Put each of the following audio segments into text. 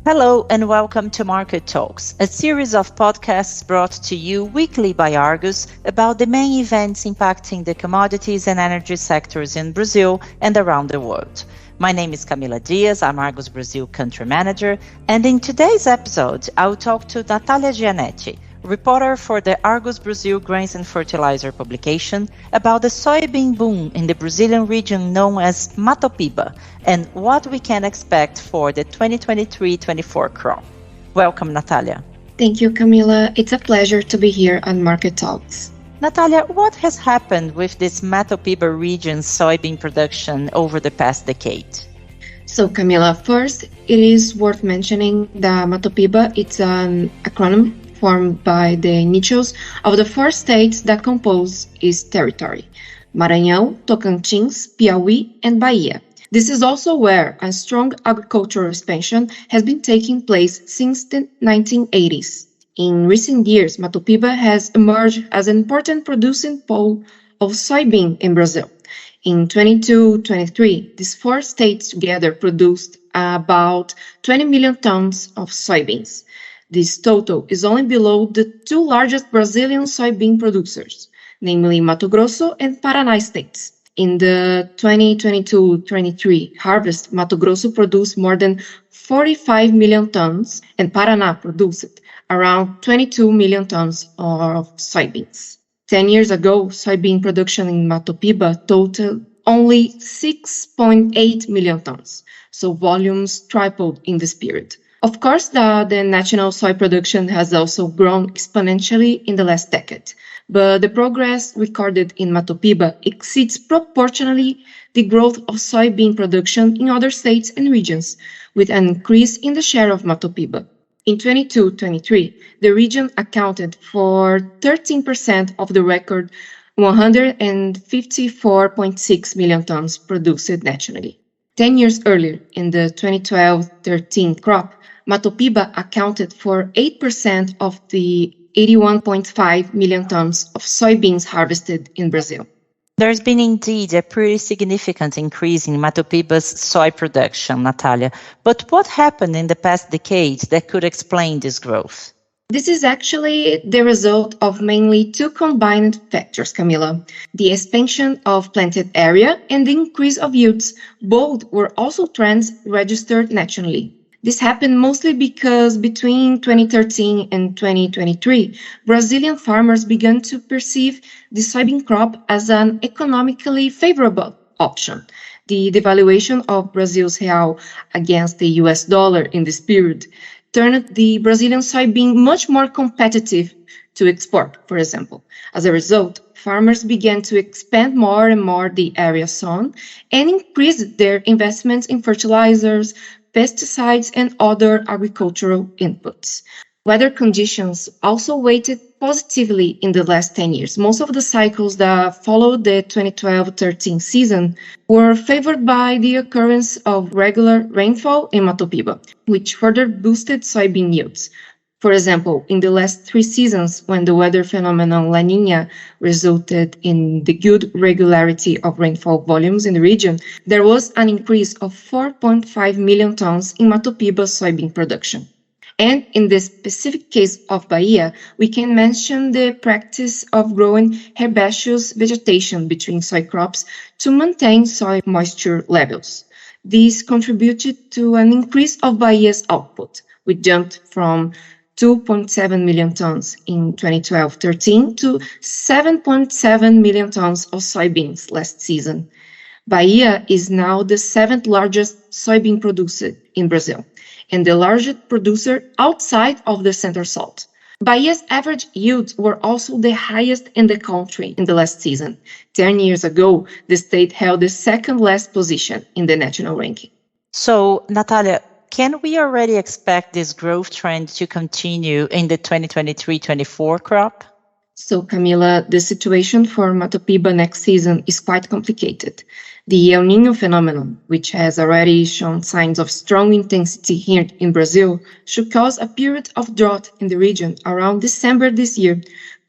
Hello and welcome to Market Talks, a series of podcasts brought to you weekly by Argus about the main events impacting the commodities and energy sectors in Brazil and around the world. My name is Camila Dias, I'm Argus Brazil Country Manager, and in today's episode, I'll talk to Nathalia Giannetti, reporter for the Argus Brazil Grains and Fertilizer publication, about the soybean boom in the Brazilian region known as Matopiba and what we can expect for the 2023-24 crop. Welcome, Nathalia. Thank you, Camila. It's a pleasure to be here on Market Talks. Nathalia, what has happened with this Matopiba region's soybean production over the past decade? So, Camila, first, it is worth mentioning that Matopiba, it's an acronym formed by the initials of the four states that compose its territory: Maranhão, Tocantins, Piauí, and Bahia. This is also where a strong agricultural expansion has been taking place since the 1980s. In recent years, Matopiba has emerged as an important producing pole of soybean in Brazil. In 22-23, these four states together produced about 20 million tons of soybeans. This total is only below the two largest Brazilian soybean producers, namely Mato Grosso and Paraná states. In the 2022-23 harvest, Mato Grosso produced more than 45 million tons and Paraná produced around 22 million tons of soybeans. 10 years ago, soybean production in Matopiba totaled only 6.8 million tons, so volumes tripled in this period. Of course, the national soy production has also grown exponentially in the last decade, but the progress recorded in Matopiba exceeds proportionally the growth of soybean production in other states and regions, with an increase in the share of Matopiba. In 22-23, the region accounted for 13% of the record 154.6 million tons produced nationally. 10 years earlier, in the 2012-13 crop, Matopiba accounted for 8% of the 81.5 million tons of soybeans harvested in Brazil. There's been indeed a pretty significant increase in Matopiba's soy production, Nathalia. But what happened in the past decade that could explain this growth? This is actually the result of mainly two combined factors, Camila. The expansion of planted area and the increase of yields. Both were also trends registered nationally. This happened mostly because between 2013 and 2023, Brazilian farmers began to perceive the soybean crop as an economically favorable option. The devaluation of Brazil's real against the US dollar in this period turned the Brazilian soybean much more competitive to export, for example. As a result, farmers began to expand more and more the area sown and increased their investments in fertilizers, pesticides, and other agricultural inputs. Weather conditions also weighted positively in the last 10 years. Most of the cycles that followed the 2012-13 season were favored by the occurrence of regular rainfall in Matopiba, which further boosted soybean yields. For example, in the last 3 seasons, when the weather phenomenon La Niña resulted in the good regularity of rainfall volumes in the region, there was an increase of 4.5 million tons in Matopiba soybean production. And in the specific case of Bahia, we can mention the practice of growing herbaceous vegetation between soy crops to maintain soil moisture levels. This contributed to an increase of Bahia's output, which jumped from 2.7 million tons in 2012-13 to 7.7 million tons of soybeans last season. Bahia is now the 7th largest soybean producer in Brazil and the largest producer outside of the Center-South. Bahia's average yields were also the highest in the country in the last season. 10 years ago, the state held the second last position in the national ranking. So, Nathalia, can we already expect this growth trend to continue in the 2023-24 crop? So, Camila, the situation for Matopiba next season is quite complicated. The El Niño phenomenon, which has already shown signs of strong intensity here in Brazil, should cause a period of drought in the region around December this year,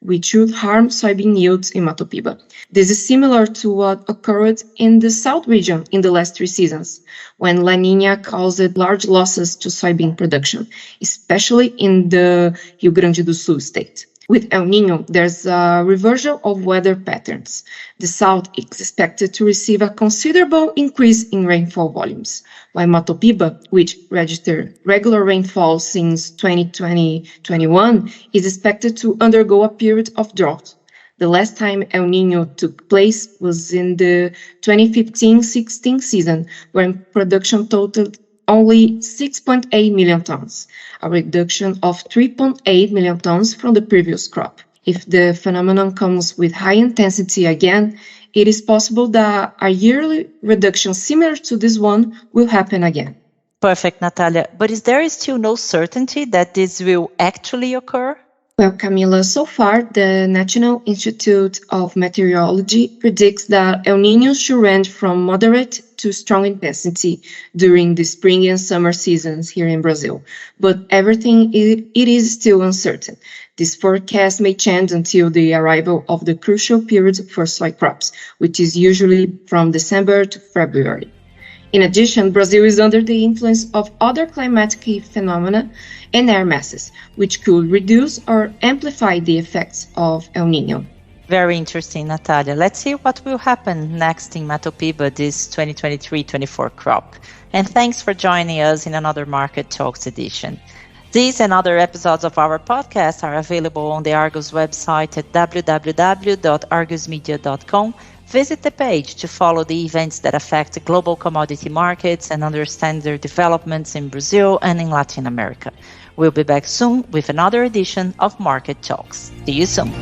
which should harm soybean yields in Matopiba. This is similar to what occurred in the South region in the last 3 seasons, when La Niña caused large losses to soybean production, especially in the Rio Grande do Sul state. With El Niño, there's a reversal of weather patterns. The South is expected to receive a considerable increase in rainfall volumes, while Matopiba, which registered regular rainfall since 2020-21, is expected to undergo a period of drought. The last time El Niño took place was in the 2015-16 season, when production totaled only 6.8 million tons, a reduction of 3.8 million tons from the previous crop. If the phenomenon comes with high intensity again, it is possible that a yearly reduction similar to this one will happen again. Perfect, Nathalia. But is there still no certainty that this will actually occur? Well, Camila, so far, the National Institute of Meteorology predicts that El Niño should range from moderate to strong intensity during the spring and summer seasons here in Brazil. But everything, it is still uncertain. This forecast may change until the arrival of the crucial period for soy crops, which is usually from December to February. In addition, Brazil is under the influence of other climatic phenomena and air masses, which could reduce or amplify the effects of El Niño. Very interesting, Nathalia. Let's see what will happen next in Matopiba this 2023-24 crop. And thanks for joining us in another Market Talks edition. These and other episodes of our podcast are available on the Argus website at www.argusmedia.com. Visit the page to follow the events that affect global commodity markets and understand their developments in Brazil and in Latin America. We'll be back soon with another edition of Market Talks. See you soon.